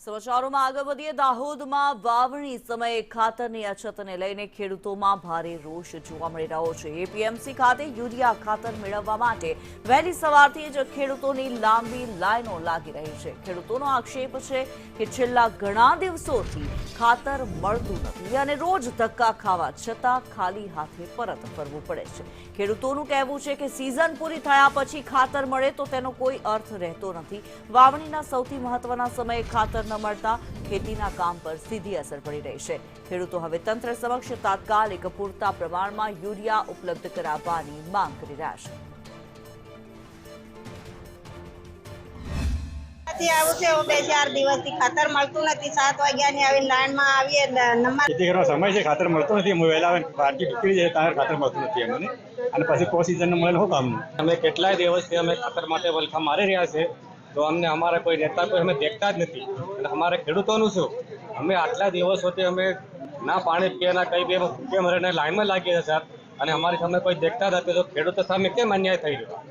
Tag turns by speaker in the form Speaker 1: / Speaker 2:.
Speaker 1: સમાચારોમાં આગળ વધીએ દાહોદમાં વાવણી સમયે ખાતરની અછતને લઈને ખેડૂતોમાં ભારે રોષ જોવા મળી રહ્યો છે। એપીએમસી ખાતે યુરિયા ખાતર મેળવવા માટે વહેલી સવારથી જ ખેડૂતોની લાંબી લાઈનો લાગી રહી છે। ખેડૂતોનો આક્ષેપ છે કે છેલ્લા ઘણા દિવસોથી ખાતર મળતું નથી અને રોજ ધક્કા ખાવા છતાં ખાલી હાથે પરત ફરવું પડે છે। ખેડૂતોનું કહેવું છે કે સિઝન પૂરી થયા પછી ખાતર મળે તો તેનો કોઈ અર્થ રહેતો નથી। વાવણીના સૌથી મહત્વના સમયે ખાતર ન મળતા ખેતીના કામ પર સીધી અસર પડી રહી છે। ખેડૂતો હવે તંત્ર સમક્ષ તાત્કાલિક પૂરતા પ્રમાણમાં યુરિયા ઉપલબ્ધ કરાવવાની માંગ કરી રહ્યા છે।
Speaker 2: આવું છે 2-4 દિવસથી ખાતર મળતું નથી। 7 વાગ્યાની આવીને લાઈનમાં આવીએ નંબર
Speaker 3: ખેતી કરવાનો સમય છે, ખાતર મળતું નથી। અમે વહેલા પાર્ટી નીકળી જાય ત્યારે ખાતર મળતું નથી અમને, અને પછી કો સિઝન મળે શું કામનું? અમે કેટલાય દિવસથી અમે ખાતર માટે વલખા મારી રહ્યા છે, તો અમને અમારા કોઈ નેતા કોઈ અમે દેખતા જ નથી। અને અમારા ખેડૂતોનું શું, અમે આટલા દિવસોથી અમે ના પાણી પીએ ના કંઈ બી ભૂખે મરીને લાઈનમાં લાગીએ છીએ, અને અમારી સામે કોઈ દેખતા નથી, તો ખેડૂતો સામે કેમ અન્યાય થઈ રહ્યો?